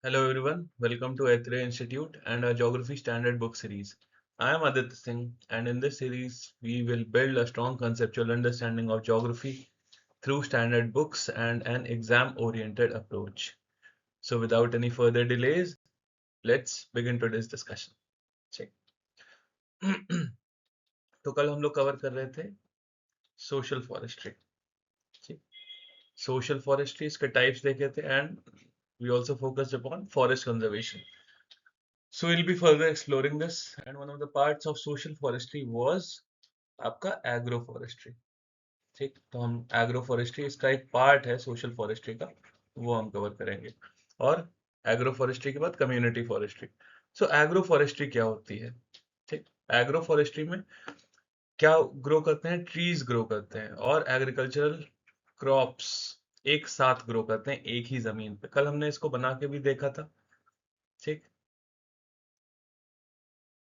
Hello everyone, welcome to Athre Institute and our Geography Standard Book Series. I am Aditya Singh, and in this series we will build a strong conceptual understanding of geography through standard books and an exam-oriented approach. So without any further delays, let's begin today's discussion. Check. तो कल हम लोग cover कर रहे थे social forestry. ठीक. Social forestry इसके types देखे थे and we also focused upon forest conservation. So we'll be further exploring this, and one of the parts of social forestry was आपका एग्रो फॉरेस्ट्री. ठीक, तो हम एग्रो फॉरेस्ट्री इसका एक पार्ट है सोशल फॉरेस्ट्री का, वो हम कवर करेंगे. और एग्रो फॉरेस्ट्री के बाद कम्युनिटी फॉरेस्ट्री. सो एग्रो फॉरेस्ट्री क्या होती है? ठीक, एग्रो फॉरेस्ट्री में क्या ग्रो करते हैं? ट्रीज ग्रो करते हैं और एग्रीकल्चरल क्रॉप्स एक साथ ग्रो करते हैं एक ही जमीन पे. कल हमने इसको बना के भी देखा था. ठीक,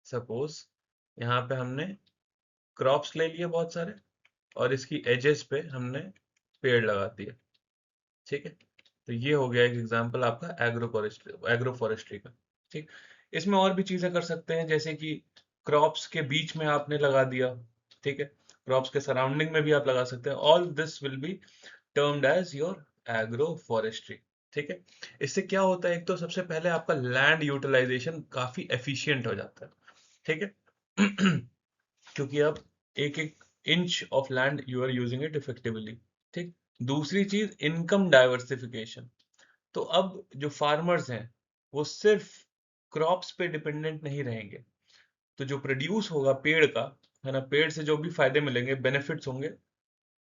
सपोज यहाँ पे हमने क्रॉप्स ले लिए बहुत सारे और इसकी एजेस पे हमने पेड़ लगा दिए. ठीक है, तो ये हो गया एक एग्जांपल आपका एग्रो फॉरेस्ट्री का. ठीक, इसमें और भी चीजें कर सकते हैं, जैसे कि क्रॉप्स के बीच में आपने लगा दिया. ठीक है, क्रॉप्स के सराउंडिंग में भी आप लगा सकते हैं. All this will be termed as your agroforestry. ठीक है, इससे क्या होता है? एक तो सबसे पहले आपका लैंड यूटिलाइजेशन काफी एफिशिएंट हो जाता है. ठीक है, क्योंकि अब एक एक inch of land you are using it effectively. ठीक, दूसरी चीज इनकम डाइवर्सिफिकेशन. तो अब जो फार्मर्स हैं वो सिर्फ क्रॉप्स पे डिपेंडेंट नहीं रहेंगे. तो जो प्रोड्यूस होगा पेड़ का, है ना, पेड़ से जो भी फायदे मिलेंगे, बेनिफिट्स होंगे,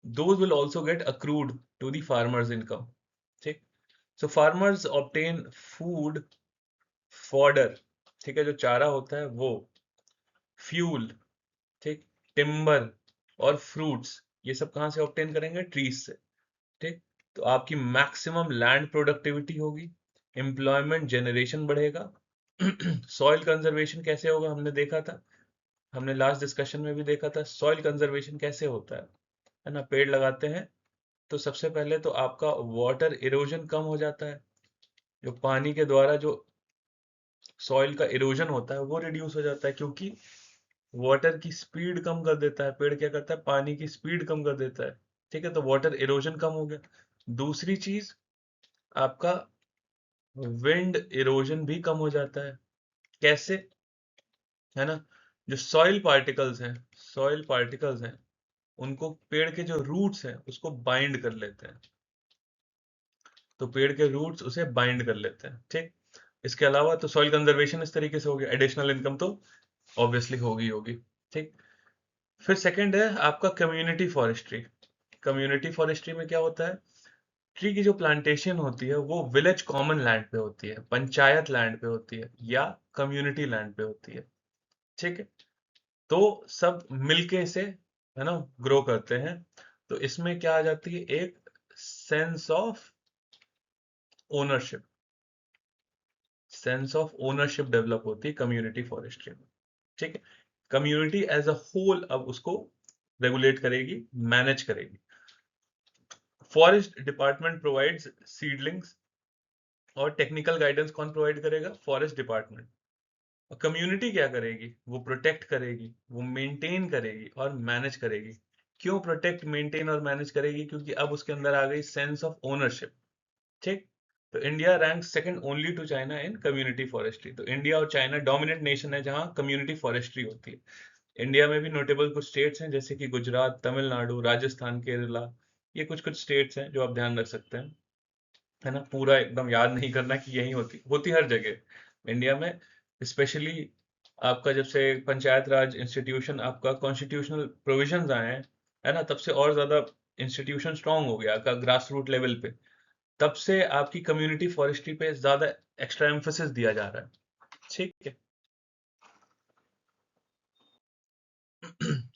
those will also get accrued to the farmers income. ठीक, so farmers obtain food, fodder, ठीक है, जो चारा होता है वो, फ्यूल, ठीक, टिम्बर और फ्रूट्स, ये सब कहाँ से ऑब्टेन करेंगे? ट्रीज से. ठीक, तो आपकी मैक्सिमम लैंड प्रोडक्टिविटी होगी, एम्प्लॉयमेंट जनरेशन बढ़ेगा. सॉइल कंजर्वेशन कैसे होगा हमने देखा था, हमने लास्ट डिस्कशन में भी देखा था. सॉइल कंजर्वेशन कैसे होता है ना, पेड़ लगाते हैं तो सबसे पहले तो आपका वाटर इरोजन कम हो जाता है. जो पानी के द्वारा जो सॉइल का इरोजन होता है वो रिड्यूस हो जाता है, क्योंकि वाटर की स्पीड कम कर देता है. पेड़ क्या करता है? पानी की स्पीड कम कर देता है. ठीक है, तो वाटर इरोजन कम हो गया. दूसरी चीज, आपका विंड इरोजन भी कम हो जाता है. कैसे? है ना, जो सॉइल पार्टिकल्स हैं उनको पेड़ के जो रूट्स हैं उसको बाइंड कर लेते हैं. तो पेड़ के रूट्स उसे बाइंड कर लेते हैं. ठीक, इसके अलावा तो सॉइल कंजर्वेशन इस तरीके से हो गया. एडिशनल इनकम तो ऑब्वियसली होगी होगी. ठीक, फिर सेकंड है आपका कम्युनिटी फॉरेस्ट्री. कम्युनिटी फॉरेस्ट्री में क्या होता है? ट्री की जो प्लांटेशन होती है वो विलेज कॉमन लैंड पे होती है, पंचायत लैंड पे होती है या कम्युनिटी लैंड पे होती है. ठीक है, तो सब मिलके से, है ना, ग्रो करते हैं. तो इसमें क्या आ जाती है? एक sense of ownership. Sense of ownership develop होती है कम्युनिटी फॉरेस्ट्री में. ठीक है, कम्युनिटी एज अ होल अब उसको रेगुलेट करेगी, मैनेज करेगी. फॉरेस्ट डिपार्टमेंट प्रोवाइड्स सीडलिंग्स और टेक्निकल गाइडेंस कौन प्रोवाइड करेगा? Forest department. और कम्युनिटी क्या करेगी? वो प्रोटेक्ट करेगी, वो मेंटेन करेगी और मैनेज करेगी. क्यों प्रोटेक्ट, मेंटेन और मैनेज करेगी? क्योंकि अब उसके अंदर आ गई सेंस ऑफ ओनरशिप. ठीक, तो India rank second only to China in community forestry. तो इंडिया और चाइना डोमिनेंट नेशन है जहां कम्युनिटी फॉरेस्ट्री होती है. इंडिया में भी नोटेबल कुछ स्टेट्स हैं जैसे कि गुजरात, तमिलनाडु, राजस्थान, केरला. ये कुछ कुछ स्टेट्स हैं जो आप ध्यान रख सकते हैं, है ना. पूरा एकदम याद नहीं करना कि यही होती होती हर जगह इंडिया में. स्पेशली आपका जब से पंचायत राज इंस्टीट्यूशन, आपका कॉन्स्टिट्यूशनल प्रोविजंस आए हैं, है ना, तब से और ज्यादा इंस्टीट्यूशन स्ट्रांग हो गया का ग्रास रूट लेवल पे. तब से आपकी कम्युनिटी फॉरेस्ट्री पे ज्यादा एक्स्ट्रा एम्फोसिस दिया जा रहा है. ठीक है.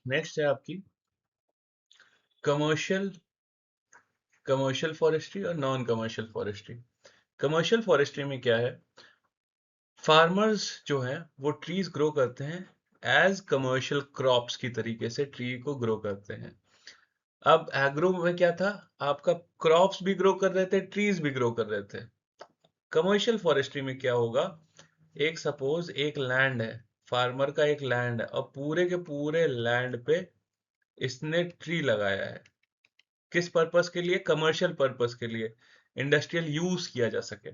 नेक्स्ट है आपकी कमर्शियल कमर्शियल फॉरेस्ट्री और non commercial forestry. Commercial forestry में क्या है? फार्मर्स जो हैं वो ट्रीज ग्रो करते हैं एज कमर्शियल क्रॉप्स की तरीके से ट्री को ग्रो करते हैं. अब एग्रो में क्या था? आपका क्रॉप्स भी ग्रो कर रहे थे, ट्रीज भी ग्रो कर रहे थे. कमर्शियल फॉरेस्ट्री में क्या होगा, एक सपोज एक लैंड है, फार्मर का एक लैंड है, और पूरे के पूरे लैंड पे इसने ट्री लगाया है। किस पर्पस के लिए? कमर्शियल पर्पस के लिए, इंडस्ट्रियल यूज किया जा सके।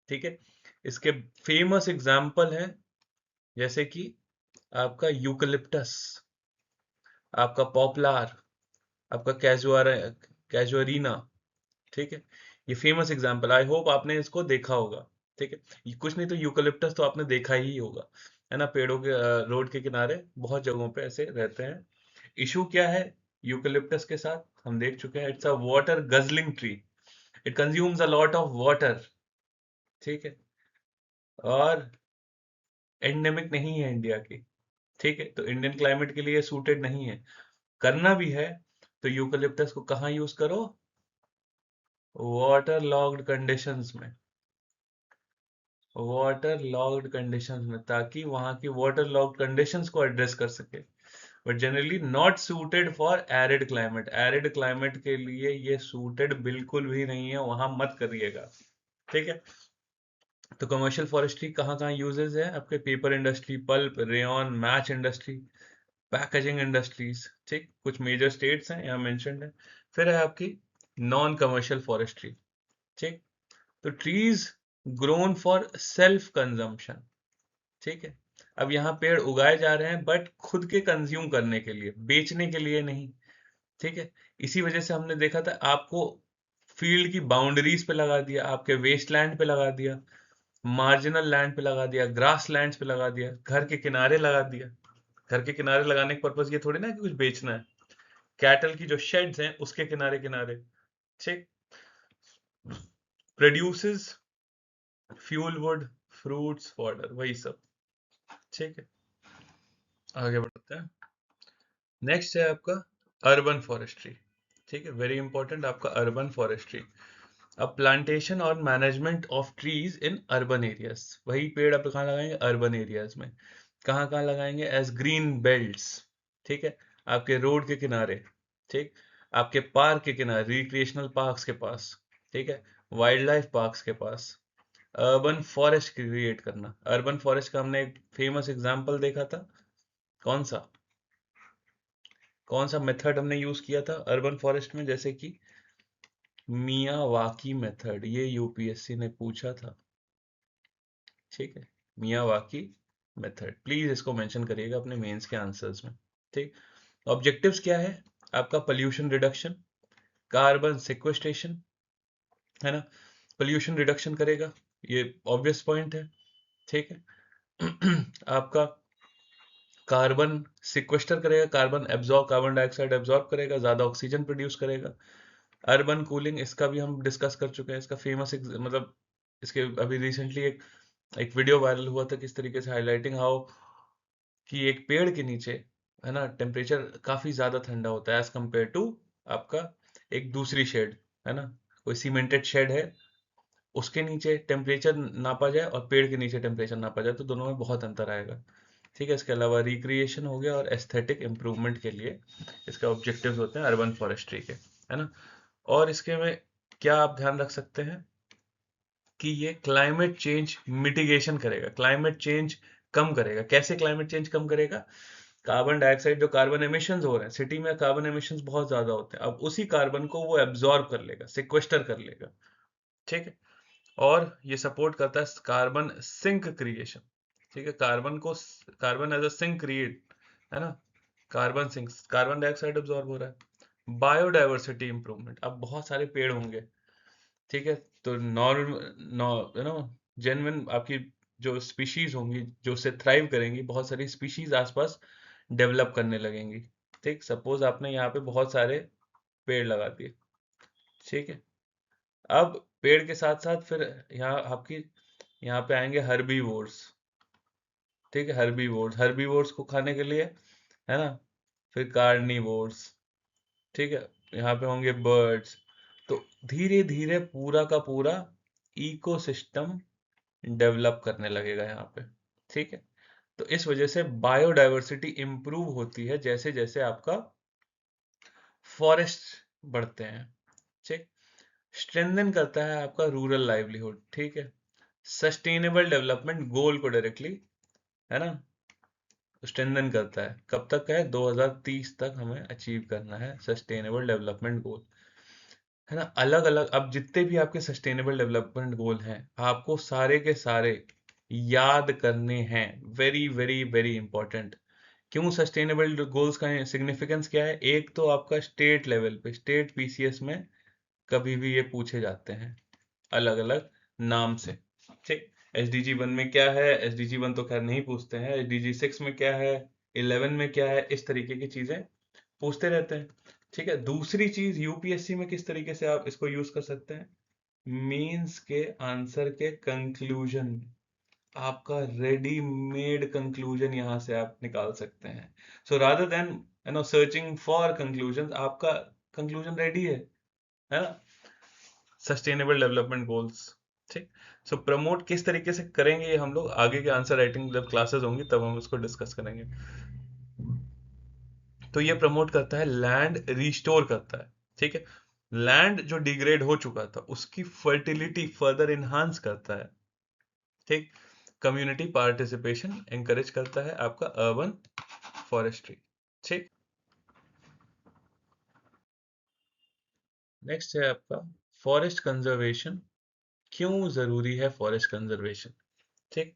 ठीक है, इसके फेमस एग्जाम्पल है जैसे कि आपका यूकलिप्टस, आपका पॉपुलर, आपका कैजुअरीना। ठीक है, ये फेमस एग्जाम्पल, आई होप आपने इसको देखा होगा। ठीक है, कुछ नहीं तो यूकलिप्टस तो आपने देखा ही होगा, है ना, पेड़ों के रोड के किनारे बहुत जगहों पे ऐसे रहते हैं। इशू क्या है यूकलिप्टस के साथ, हम देख चुके हैं, it's a water guzzling tree, it consumes a lot of water. ठीक है, और एंडेमिक नहीं है इंडिया की। ठीक है, तो इंडियन क्लाइमेट के लिए सूटेड नहीं है। करना भी है तो यूकलिप्टस को कहाँ यूज करो? वाटर लॉग्ड कंडीशंस में, वाटर लॉग्ड कंडीशंस में, ताकि वहां की वाटर लॉग्ड कंडीशंस को एड्रेस कर सके। But generally not suited for arid climate, arid climate के लिए ये सूटेड बिल्कुल भी नहीं है, वहां मत करिएगा। ठीक है, तो कमर्शियल फॉरेस्ट्री कहाँ कहाँ यूजेस है आपके? Paper industry, pulp, rayon, match industry, packaging industries. ठीक, कुछ मेजर स्टेट्स हैं यहाँ मेंशन्ड है। फिर है आपकी नॉन कमर्शियल फॉरेस्ट्री। ठीक, तो trees grown for self consumption. ठीक है, अब यहाँ पेड़ उगाए जा रहे हैं बट खुद के कंज्यूम करने के लिए, बेचने के लिए नहीं। ठीक है, इसी वजह से हमने देखा था, आपको फील्ड की बाउंड्रीज पे लगा दिया, आपके वेस्ट लैंड पे लगा दिया, मार्जिनल लैंड पे लगा दिया, ग्रास लैंड पे लगा दिया, घर के किनारे लगा दिया। घर के किनारे लगाने का पर्पज ये थोड़ी ना कि कुछ बेचना है, कैटल की जो शेड्स हैं उसके किनारे किनारे। ठीक, produces fuel, would, fruits, fodder, वही सब। ठीक है, आगे बढ़ते हैं। नेक्स्ट है आपका अर्बन फॉरेस्ट्री। ठीक है, वेरी इंपॉर्टेंट आपका अर्बन फॉरेस्ट्री। अब प्लांटेशन और management of trees in urban areas, वही पेड़ आप कहाँ लगाएंगे? अर्बन एरियाज में। कहाँ कहाँ लगाएंगे? As green belts. ठीक है, आपके रोड के किनारे, ठीक, आपके पार्क के किनारे, रिक्रिएशनल पार्क्स के पास, ठीक है, वाइल्ड लाइफ पार्क्स के पास, अर्बन फॉरेस्ट क्रिएट करना। अर्बन फॉरेस्ट का हमने एक फेमस एग्जांपल देखा था, कौन सा? कौन सा मेथड हमने यूज किया था अर्बन फॉरेस्ट में? जैसे कि मियावाकी मेथड, ये यूपीएससी ने पूछा था। ठीक है, मियावाकी मेथड, प्लीज इसको मेंशन करिएगा अपने मेंस के आंसर्स में। ठीक, ऑब्जेक्टिव्स क्या है आपका? पोल्यूशन रिडक्शन, कार्बन सिक्वेस्ट्रेशन, है ना, पोल्यूशन रिडक्शन करेगा, ये ऑब्वियस पॉइंट है। ठीक है, आपका कार्बन सिक्वेस्टर करेगा, carbon absorb, carbon dioxide absorb करेगा, ज्यादा ऑक्सीजन प्रोड्यूस करेगा। अर्बन कूलिंग, इसका भी हम डिस्कस कर चुके हैं, इसका फेमस मतलब इसके अभी रिसेंटली एक वीडियो वायरल हुआ था, किस तरीके से हाईलाइटिंग हाउ कि एक पेड़ के नीचे, है ना, टेम्परेचर काफी ज्यादा ठंडा होता है एज कंपेयर टू आपका एक दूसरी शेड, है ना, कोई सीमेंटेड शेड है, उसके नीचे टेम्परेचर नापा जाए और पेड़ के नीचे टेम्परेचर नापा जाए तो दोनों में बहुत अंतर आएगा। ठीक है, इसके अलावा रिक्रिएशन हो गया और एस्थेटिक इम्प्रूवमेंट के लिए इसके ऑब्जेक्टिव्स होते हैं अर्बन फॉरेस्ट्री के, है ना। और इसके में क्या आप ध्यान रख सकते हैं कि ये क्लाइमेट चेंज मिटिगेशन करेगा, क्लाइमेट चेंज कम करेगा। कैसे क्लाइमेट चेंज कम करेगा? कार्बन डाइऑक्साइड, जो कार्बन एमिशंस हो रहे हैं सिटी में, कार्बन एमिशंस बहुत ज्यादा होते हैं, अब उसी कार्बन को वो एब्जॉर्ब कर लेगा, सिक्वेस्टर कर लेगा। ठीक है, और ये सपोर्ट करता है कार्बन सिंक क्रिएशन। ठीक है, कार्बन को, carbon as a sink create, है ना, carbon sink, carbon dioxide absorb हो रहा है। बायोडाइवर्सिटी इंप्रूवमेंट, अब बहुत सारे पेड़ होंगे, ठीक है, तो यू नो जेन्युइन आपकी जो स्पीशीज होंगी जो उससे थ्राइव करेंगी, बहुत सारी स्पीशीज आसपास डेवलप करने लगेंगी। ठीक, सपोज आपने यहाँ पे बहुत सारे पेड़ लगा दिए, ठीक है, अब पेड़ के साथ साथ फिर यहाँ आपकी, यहाँ पे आएंगे हर्बीवोर्स। ठीक है, हर्बीवोर्स, हर्बीवोर्स को खाने के लिए, है ना, फिर कार्निवोर्स। ठीक है, यहाँ पे होंगे बर्ड्स। तो धीरे धीरे पूरा का पूरा इकोसिस्टम डेवलप करने लगेगा यहाँ पे। ठीक है, तो इस वजह से बायोडायवर्सिटी इंप्रूव होती है जैसे जैसे आपका फॉरेस्ट बढ़ते हैं। ठीक, स्ट्रेंथन करता है आपका रूरल लाइवलीहुड। ठीक है, सस्टेनेबल डेवलपमेंट गोल को डायरेक्टली, है ना, स्ट्रेंथन करता है। कब तक है? 2030 तक हमें अचीव करना है सस्टेनेबल डेवलपमेंट गोल, है ना। अलग अलग अब जितने भी आपके सस्टेनेबल डेवलपमेंट गोल हैं, आपको सारे के सारे याद करने हैं। Very very very important. क्यों? सस्टेनेबल गोल्स का सिग्निफिकेंस क्या है? एक तो आपका स्टेट लेवल पे, स्टेट पीसीएस में कभी भी ये पूछे जाते हैं अलग अलग नाम से, ठीक। एसडीजी 1 में क्या है? एसडीजी 1 तो खैर नहीं पूछते हैं। एसडीजी 6 में क्या है? 11 में क्या है? इस तरीके की चीजें पूछते रहते हैं, ठीक है। दूसरी चीज, यूपीएससी में किस तरीके से आप इसको यूज कर सकते हैं? मीन्स के आंसर के कंक्लूजन में आपका रेडीमेड कंक्लूजन यहां से आप निकाल सकते हैं। So rather than searching for conclusion, आपका कंक्लूजन रेडी है ना। सस्टेनेबल डेवलपमेंट गोल्स, ठीक। सो प्रमोट किस तरीके से करेंगे ये हम लोग आगे के आंसर राइटिंग जब क्लासेस होंगी तब हम इसको डिस्कस करेंगे। तो ये प्रमोट करता है, लैंड रिस्टोर करता है, ठीक है। लैंड जो डिग्रेड हो चुका था उसकी फर्टिलिटी फर्दर इनहांस करता है, ठीक। कम्युनिटी पार्टिसिपेशन एंकरेज करता है, आपका अर्बन फॉरेस्ट्री, ठीक। नेक्स्ट है आपका फॉरेस्ट कंजर्वेशन। क्यों जरूरी है फॉरेस्ट कंजर्वेशन, ठीक।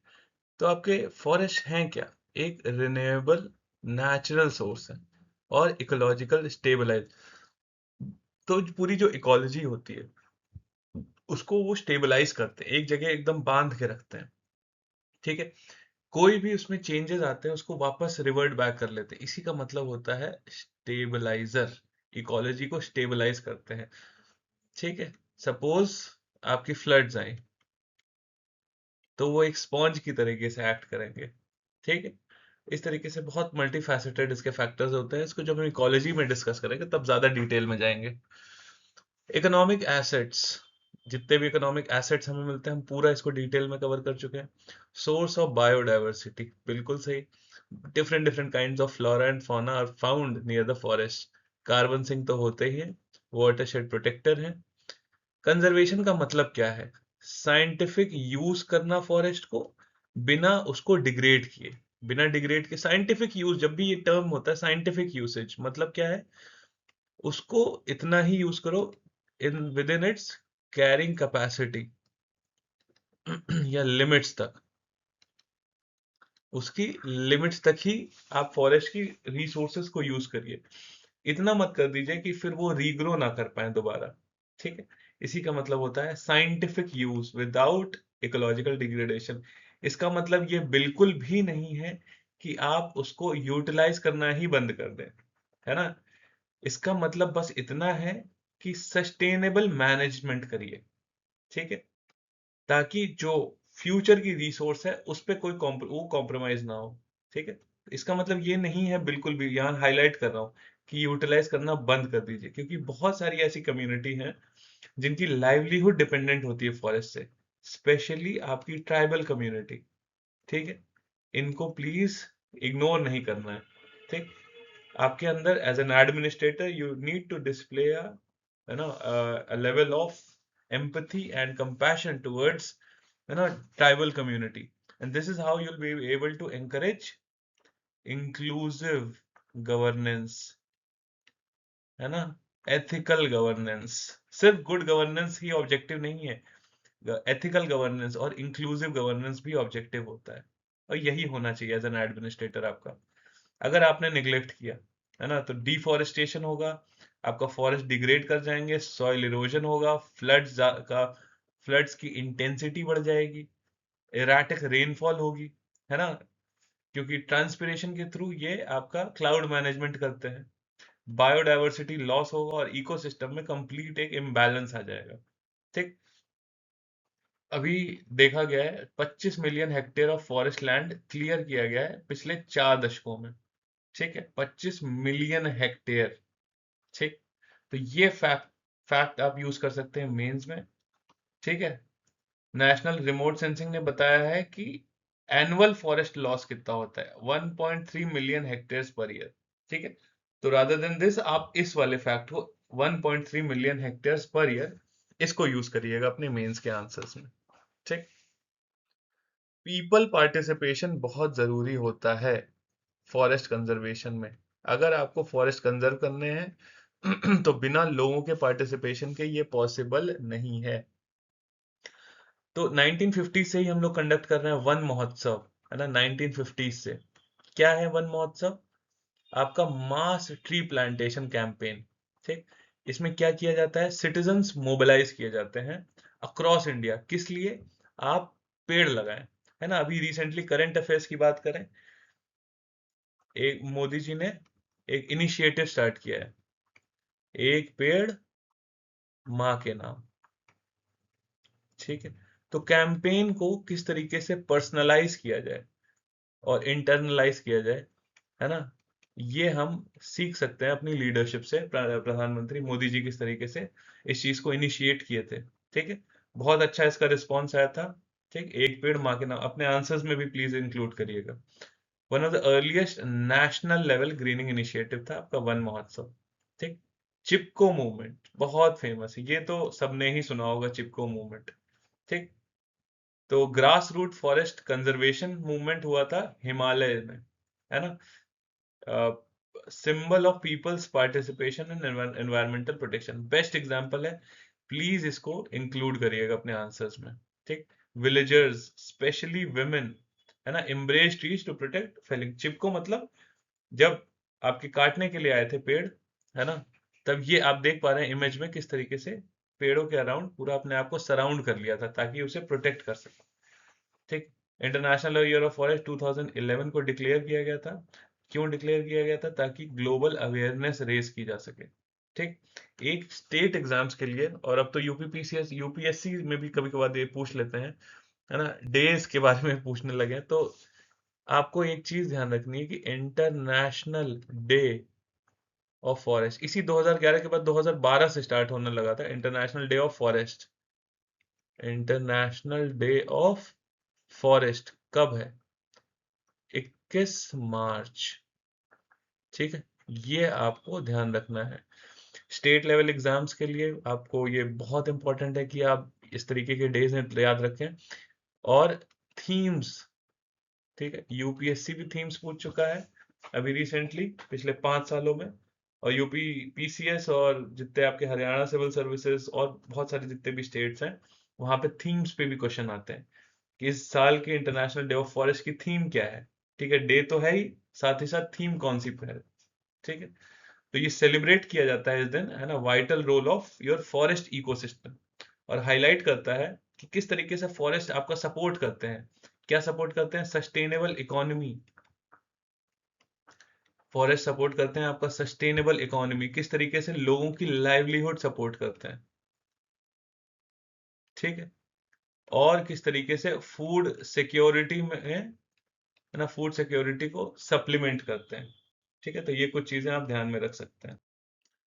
तो आपके फॉरेस्ट हैं क्या? एक रिन्यूएबल नेचुरल सोर्स है और इकोलॉजिकल स्टेबलाइज। तो पूरी जो इकोलॉजी होती है उसको वो स्टेबलाइज करते हैं, एक जगह एकदम बांध के रखते हैं, ठीक है। कोई भी उसमें चेंजेस आते हैं उसको वापस रिवर्ट बैक कर लेते हैं, इसी का मतलब होता है स्टेबलाइजर। इकोलॉजी को स्टेबलाइज करते हैं, ठीक है। सपोज आपकी फ्लड्स आई तो वो एक स्पॉन्ज की तरीके से एक्ट करेंगे, ठीक है। इस तरीके से बहुत मल्टी फैसेटेड इसके फैक्टर्स होते हैं। इसको जब हम इकोलॉजी में डिस्कस करेंगे तब ज्यादा डिटेल में जाएंगे। इकोनॉमिक एसेट्स, जितने भी इकोनॉमिक एसेट्स हमें मिलते हैं हम पूरा इसको डिटेल में कवर कर चुके हैं। सोर्स ऑफ बायोडाइवर्सिटी, बिल्कुल सही। Different different kinds of flora and fauna are found near the forest. Carbon sink तो होते ही हैं, वाटरशेड प्रोटेक्टर हैं। कंजर्वेशन का मतलब क्या है? साइंटिफिक यूज करना फॉरेस्ट को बिना उसको डिग्रेड किए, बिना डिग्रेड के साइंटिफिक यूज। जब भी ये टर्म होता है साइंटिफिक यूसेज, मतलब क्या है? उसको इतना ही यूज करो in with in its carrying capacity या लिमिट्स तक, उसकी लिमिट्स तक ही आप फॉरेस्ट की रिसोर्सेज को यूज करिए। इतना मत कर दीजिए कि फिर वो रीग्रो ना कर पाए दोबारा, ठीक है। इसी का मतलब होता है scientific use without ecological degradation. इसका मतलब ये बिल्कुल भी नहीं है कि आप उसको यूटिलाइज करना ही बंद कर दें, है ना। इसका मतलब बस इतना है कि सस्टेनेबल मैनेजमेंट करिए, ठीक है, ताकि जो फ्यूचर की रिसोर्स है उस पर कोई वो कॉम्प्रोमाइज ना हो, ठीक है। इसका मतलब ये नहीं है बिल्कुल भी, यहाँ हाईलाइट कर रहा हूँ कि यूटिलाइज करना बंद कर दीजिए, क्योंकि बहुत सारी ऐसी कम्युनिटी हैं जिनकी लाइवलीहुड डिपेंडेंट होती है फॉरेस्ट से, स्पेशली आपकी ट्राइबल कम्युनिटी, ठीक है। इनको प्लीज इग्नोर नहीं करना है, ठीक। आपके अंदर as an administrator you need to display a level of empathy and compassion towards tribal community, and this is how you'll be able to encourage inclusive governance, है ना, एथिकल गवर्नेंस। सिर्फ good governance ही objective नहीं है, ethical governance और inclusive governance भी objective होता है, और यही होना चाहिए एज एन एडमिनिस्ट्रेटर आपका। अगर आपने निग्लेक्ट किया, है ना, तो डिफॉरेस्टेशन होगा, आपका फॉरेस्ट डिग्रेड कर जाएंगे, सॉइल इरोजन होगा, फ्लड्स की इंटेंसिटी बढ़ जाएगी, एराटिक रेनफॉल होगी, है ना, क्योंकि ट्रांसपिरेशन के थ्रू ये आपका क्लाउड मैनेजमेंट करते हैं। बायोडाइवर्सिटी लॉस होगा और इकोसिस्टम में कंप्लीट एक इम्बैलेंस आ जाएगा, ठीक। अभी देखा गया है 25 million hectare of forest land clear किया गया है पिछले 4 दशकों में, ठीक है, 25 मिलियन हेक्टेयर, ठीक। तो ये फैक्ट आप यूज कर सकते हैं मेंस में, ठीक है। नेशनल रिमोट सेंसिंग ने बताया है कि एनुअल फॉरेस्ट लॉस कितना होता है, 1.3 मिलियन हेक्टेयर्स पर ईयर, ठीक है। तो रादर देन दिस आप इस वाले फैक्ट को 1.3 मिलियन हेक्टेयर्स पर ईयर इसको यूज करिएगा अपने मेंस के आंसर्स में, ठीक। पीपल पार्टिसिपेशन बहुत जरूरी होता है फॉरेस्ट कंजर्वेशन में। अगर आपको फॉरेस्ट कंजर्व करने हैं तो बिना लोगों के पार्टिसिपेशन के ये पॉसिबल नहीं है। तो 1950 से ही हम लोग कंडक्ट कर रहे हैं वन महोत्सव, है ना। 1950 से क्या है वन महोत्सव? आपका मास ट्री प्लांटेशन कैंपेन। ठीक, इसमें क्या किया जाता है? सिटीजन्स मोबिलाइज किए जाते हैं अक्रॉस इंडिया। किस लिए? आप पेड़ लगाएं, है ना। अभी रिसेंटली करंट अफेयर्स की बात करें, एक मोदी जी ने एक इनिशिएटिव स्टार्ट किया है, एक पेड़ माँ के नाम। ठीक है, तो कैंपेन को किस तरीके से पर्सनलाइज किया जाए और इंटरनलाइज किया जाए, है ना, ये हम सीख सकते हैं अपनी लीडरशिप से। प्रधानमंत्री मोदी जी किस तरीके से इस चीज को इनिशिएट किए थे। ठीक है, बहुत अच्छा इसका रिस्पॉन्स आया था। ठीक, एक पेड़ माँ के नाम अपने आंसर्स में भी प्लीज इंक्लूड करिएगा। One of the earliest national level grinning initiative था आपका वन महोत्सव। ठीक, चिपको मूवमेंट बहुत फेमस है, ये तो सबने ही सुना होगा, चिपको मूवमेंट। ठीक, तो grass root forest conservation movement हुआ था हिमालय में, है ना। Symbol of people's participation in environmental protection, best example है। प्लीज इसको इंक्लूड करिएगा अपने आंसर्स में। ठीक, विलेजर्स स्पेशली विमेन, है ना, embrace trees to protect felling. Chipko मतलब जब आपके काटने के लिए आए थे पेड़, है ना, तब ये आप देख पा रहे हैं इमेज में किस तरीके से पेड़ों के अराउंड पूरा अपने आप को सराउंड कर लिया था ताकि उसे प्रोटेक्ट कर सके। ठीक, इंटरनेशनल ईयर ऑफ फॉरेस्ट 2011 को डिक्लेयर किया गया था। क्यों डिक्लेयर किया गया था? ताकि ग्लोबल अवेयरनेस रेस की जा सके। ठीक, एक स्टेट एग्जाम्स के लिए, और अब तो यूपीपीसीएस यूपीएससी में भी कभी कभार ये पूछ लेते हैं, है ना, डेज के बारे में पूछने लगे हैं, तो आपको एक चीज ध्यान रखनी है कि इंटरनेशनल डे ऑफ फॉरेस्ट इसी 2011 के बाद 2012 से स्टार्ट होने लगा था। International day of forest, international day of forest कब है? 21 मार्च। ठीक है, ये आपको ध्यान रखना है। स्टेट लेवल एग्जाम्स के लिए आपको ये बहुत इंपॉर्टेंट है कि आप इस तरीके के डेज याद रखें। और थीम्स, ठीक है, यूपीएससी भी थीम्स पूछ चुका है अभी रिसेंटली पिछले 5 सालों में, और यूपी पीसीएस और जितने आपके हरियाणा सिविल सर्विसेज और बहुत सारे जितने भी स्टेट्स हैं, वहां पे थीम्स पे भी क्वेश्चन आते हैं कि इस साल की इंटरनेशनल डे ऑफ फॉरेस्ट की थीम क्या है। ठीक है, डे तो है ही साथ थीम कौन सी है। ठीक है, तो ये सेलिब्रेट किया जाता है इस दिन, है ना, vital role of your forest ecosystem, और हाईलाइट करता है कि किस तरीके से फॉरेस्ट आपका सपोर्ट करते हैं। क्या सपोर्ट करते हैं? Sustainable economy. फॉरेस्ट सपोर्ट करते हैं आपका सस्टेनेबल इकोनॉमी, किस तरीके से लोगों की लाइवलीहुड सपोर्ट करते हैं। ठीक है, और किस तरीके से फूड सिक्योरिटी में, है ना, फूड सिक्योरिटी को सप्लीमेंट करते हैं। ठीक है, तो ये कुछ चीजें आप ध्यान में रख सकते हैं।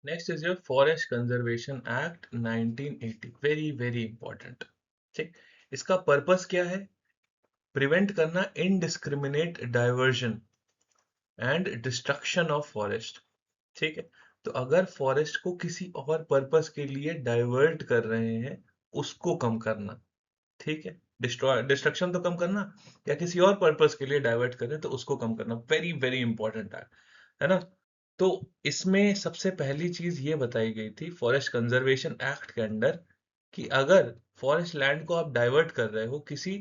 Next is your forest conservation act 1980, very very important. ठीक, इसका पर्पस क्या है? प्रिवेंट करना indiscriminate diversion and destruction of forest. ठीक है, तो अगर फॉरेस्ट को किसी और पर्पस के लिए डाइवर्ट कर रहे हैं, उसको कम करना। ठीक है, डिस्ट्रक्शन तो कम करना, या किसी और पर्पस के लिए डाइवर्ट करें तो उसको कम करना, वेरी वेरी इंपॉर्टेंट है ना। तो इसमें सबसे पहली चीज ये बताई गई थी फॉरेस्ट कंजर्वेशन एक्ट के अंदर कि अगर फॉरेस्ट लैंड को आप डाइवर्ट कर रहे हो किसी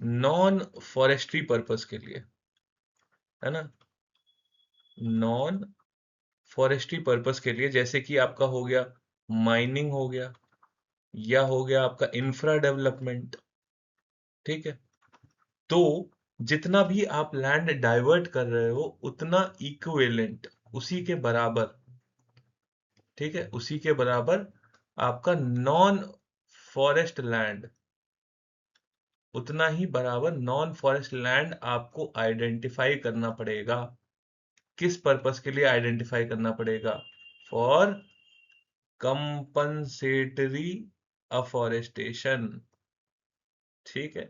नॉन फॉरेस्ट्री पर्पस के लिए, है ना, नॉन फॉरेस्ट्री पर्पस के लिए, जैसे कि आपका हो गया माइनिंग हो गया, या हो गया आपका इंफ्रा डेवलपमेंट। ठीक है, तो जितना भी आप लैंड डाइवर्ट कर रहे हो उतना इक्विवेलेंट, उसी के बराबर, ठीक है, उसी के बराबर आपका नॉन फॉरेस्ट लैंड, उतना ही बराबर नॉन फॉरेस्ट लैंड आपको आइडेंटिफाई करना पड़ेगा। किस पर्पस के लिए आइडेंटिफाई करना पड़ेगा? For compensatory afforestation. ठीक है,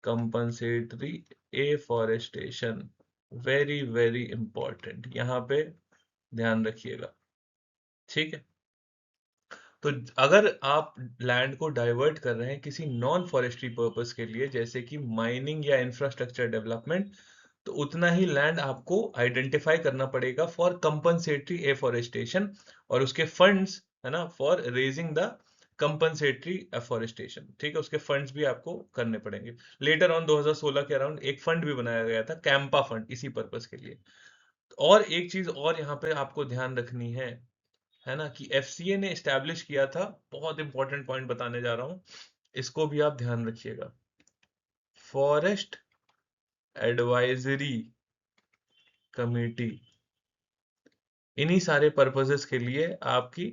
compensatory afforestation, very very important, यहां पे ध्यान रखिएगा। ठीक है, तो अगर आप लैंड को डाइवर्ट कर रहे हैं किसी नॉन फॉरेस्ट्री पर्पस के लिए, जैसे कि माइनिंग या इंफ्रास्ट्रक्चर डेवलपमेंट, तो उतना ही लैंड आपको आइडेंटिफाई करना पड़ेगा फॉर कंपनसेटरी एफॉरेस्टेशन, और उसके फंड्स, है ना, for raising the compensatory afforestation, ठीक है, उसके फंड्स भी आपको करने पड़ेंगे। लेटर ऑन 2016 के अराउंड एक फंड भी बनाया गया था, कैंपा फंड, इसी पर्पस के लिए। और एक चीज और यहाँ पे आपको ध्यान रखनी है ना, कि एफसीए ने एस्टैब्लिश किया था, बहुत इंपॉर्टेंट पॉइंट बताने जा रहा हूं, इसको भी आप ध्यान रखिएगा। फॉरेस्ट एडवाइजरी कमेटी, इन्हीं सारे पर्पसेस के लिए आपकी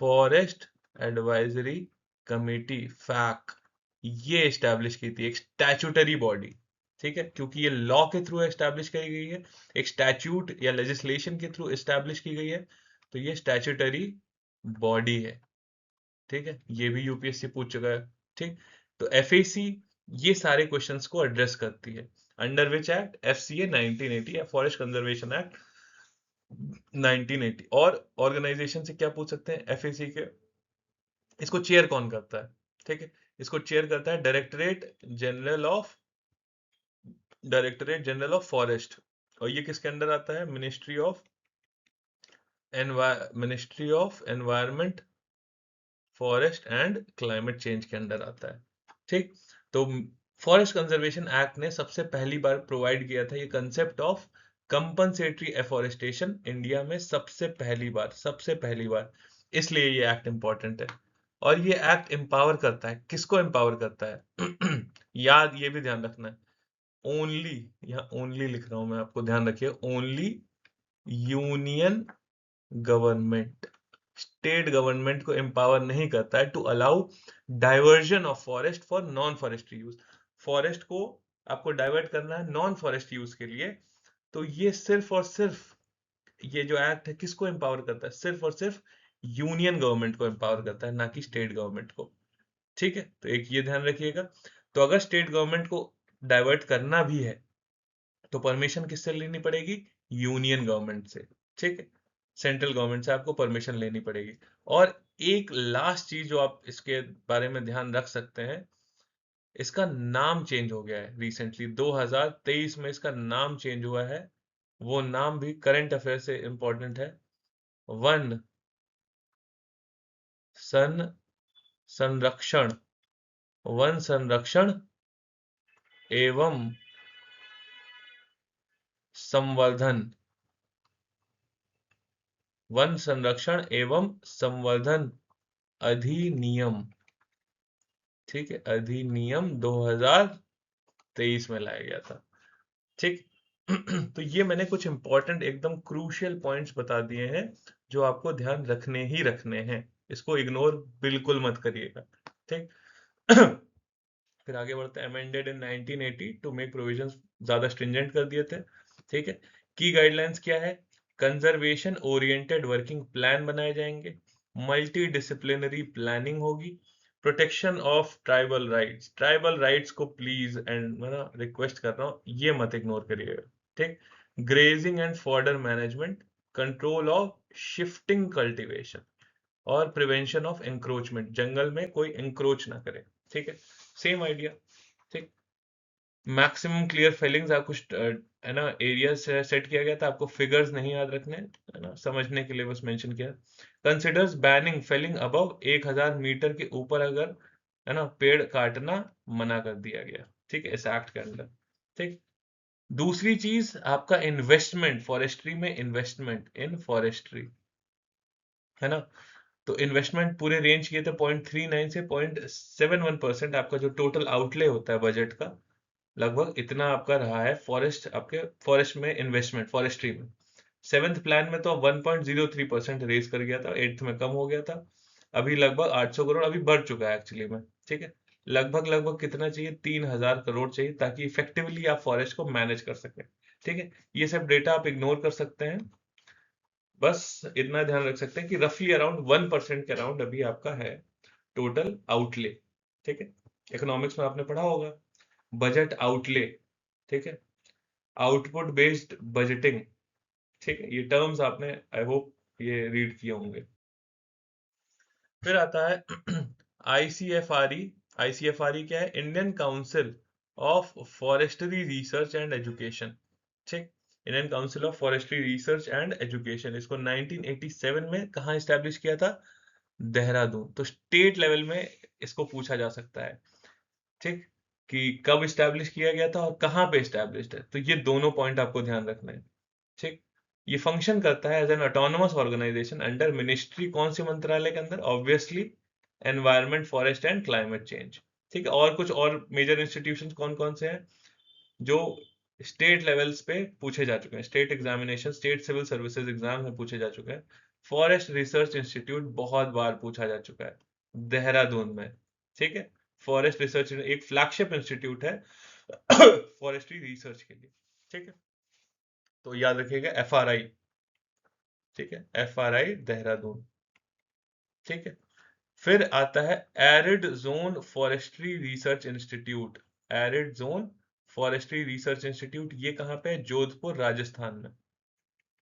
फॉरेस्ट एडवाइजरी कमेटी, फैक, ये एस्टैब्लिश की थी, एक स्टैट्यूटरी बॉडी, ठीक है, क्योंकि ये लॉ के थ्रू एस्टैब्लिश की गई है, एक स्टैट्यूट या लेजिस्लेशन के थ्रू एस्टैब्लिश की गई है, तो ये स्टैट्यूटरी बॉडी है, ठीक है, ये भी यूपीएससी पूछ चुका है, ठीक। तो एफएसी ये सारे क्वेश्चंस को एड्रेस करती है, अंडर विच एक्ट, एफसीए 1980 या फॉरेस्ट कंजर्वेशन एक्ट 1980। और ऑर्गेनाइजेशन से क्या पूछ सकते हैं एफएसी के, इसको चेयर कौन करता है, ठीक है, इसको चेयर करता है डायरेक्टरेट जनरल ऑफ फॉरेस्ट, और ये किसके अंडर आता है, ministry of environment, forest and climate change के अंडर आता है, ठीक। तो फॉरेस्ट कंजर्वेशन एक्ट ने सबसे पहली बार प्रोवाइड किया था ये concept of compensatory afforestation India में, सबसे पहली बार, इसलिए ये एक्ट इंपॉर्टेंट है। और ये एक्ट एम्पावर करता है, किसको एम्पावर करता है याद, ये भी ध्यान रखना है, ओनली, यहाँ ओनली लिख रहा हूं मैं, आपको ध्यान रखिए, only union government, state government को एम्पावर नहीं करता है to allow diversion of forest for non forestry use, forest को आपको डाइवर्ट करना है नॉन फॉरेस्ट यूज के लिए, तो ये सिर्फ और सिर्फ, ये जो एक्ट है किसको एम्पावर करता है, सिर्फ और सिर्फ यूनियन गवर्नमेंट को एम्पावर करता है, ना कि स्टेट गवर्नमेंट को, ठीक है, तो एक ये ध्यान रखिएगा। तो अगर स्टेट गवर्नमेंट को डाइवर्ट करना भी है तो परमिशन किससे लेनी पड़ेगी, यूनियन गवर्नमेंट से, ठीक है, सेंट्रल गवर्नमेंट से आपको परमिशन लेनी पड़ेगी। और एक लास्ट चीज जो आप इसके बारे में ध्यान रख सकते हैं, इसका नाम चेंज हो गया है रिसेंटली, 2023 में इसका नाम चेंज हुआ है, वो नाम भी करंट अफेयर से इंपॉर्टेंट है, वन सन संरक्षण, वन संरक्षण एवं संवर्धन, वन संरक्षण एवं संवर्धन अधिनियम, ठीक है, अधिनियम 2023 में लाया गया था, ठीक। तो ये मैंने कुछ इंपॉर्टेंट एकदम क्रूशियल पॉइंट्स बता दिए हैं जो आपको ध्यान रखने ही रखने हैं, इसको इग्नोर बिल्कुल मत करिएगा, ठीक। फिर आगे बढ़ते हैं, amended in 1980 to make provisions, ज्यादा स्ट्रिंजेंट कर दिए थे, ठीक है। की गाइडलाइंस क्या है, कंजर्वेशन ओरिएंटेड वर्किंग प्लान बनाए जाएंगे, मल्टी डिसिप्लिनरी प्लानिंग होगी, प्रोटेक्शन ऑफ ट्राइबल राइट्स को प्लीज एंड मैं ना रिक्वेस्ट कर रहा हूँ ये मत इग्नोर करिएगा, ठीक। Grazing and fodder management, control of shifting cultivation, और प्रिवेंशन ऑफ एंक्रोचमेंट, जंगल में कोई एंक्रोच ना करे, ठीक है, सेम आइडिया, ठीक। मैक्सिमम क्लियर फेलिंग्स, आप कुछ है ना एरिया सेट किया गया था, आपको फिगर्स नहीं याद रखने, है ना, समझने के लिए बस मेंशन किया। Considers banning felling above 1000 metre के ऊपर, अगर है ना पेड़ काटना मना कर दिया गया, ठीक है, इस एक्ट के अंदर, ठीक। दूसरी चीज आपका इन्वेस्टमेंट, फॉरेस्ट्री में इन्वेस्टमेंट इन फॉरेस्ट्री, है ना, तो इन्वेस्टमेंट पूरे रेंज किए थे 0.39 से 0.71%, आपका जो टोटल आउटले होता है बजट का, लगभग इतना आपका रहा है फॉरेस्ट, आपके फॉरेस्ट में इन्वेस्टमेंट, फॉरेस्ट्री में। सेवेंथ प्लान में तो 1.03% रेज कर गया था, एट्थ में कम हो गया था, अभी लगभग 800 करोड़ अभी बढ़ चुका है एक्चुअली में, ठीक है। लगभग लगभग कितना चाहिए, 3000 करोड़ चाहिए, ताकि इफेक्टिवली आप फॉरेस्ट को मैनेज कर सकें, ठीक है। ये सब डेटा आप इग्नोर कर सकते हैं, बस इतना ध्यान रख सकते हैं कि रफली अराउंड 1% के अराउंड अभी आपका है टोटल आउटले, ठीक है। इकोनॉमिक्स में आपने पढ़ा होगा बजट आउटले, ठीक है, आउटपुट बेस्ड बजटिंग, ठीक है, ये टर्म्स आपने आई होप ये रीड किए होंगे। फिर आता है ICFRE। ICFRE क्या है? Indian council of forestry research and education. ठीक, Indian council of forestry research and education, इसको 1987 में कहाँ स्टैब्लिश किया था? देहरादून। तो स्टेट लेवल में इसको पूछा जा सकता है, ठीक, कि कब स्टैब्लिश किया गया था और कहाँ पे स्टैब्लिश्ड है। तो ये दोनों पॉइंट आपको ध्यान रखना है, ठीक। ये फंक्शन करता है as an autonomous organisation under ministry, कौन से मंत्रालय के अंदर? Obviously environment, forest and climate change, ठीक है। और कुछ और मेजर इंस्टीट्यूशंस कौन कौन से हैं जो स्टेट लेवल्स पे पूछे जा चुके हैं? State examination, state civil services exam में पूछे जा चुके हैं। फॉरेस्ट रिसर्च इंस्टीट्यूट बहुत बार पूछा जा चुका है, देहरादून में, ठीक है। फॉरेस्ट रिसर्च एक फ्लैगशिप इंस्टीट्यूट है फॉरेस्ट्री रिसर्च के लिए, ठीक है। तो याद रखिएगा FRI, ठीक है, FRI देहरादून, ठीक है। फिर आता है arid zone forestry research institute. Arid zone forestry research institute, ये कहाँ पे है? जोधपुर राजस्थान में,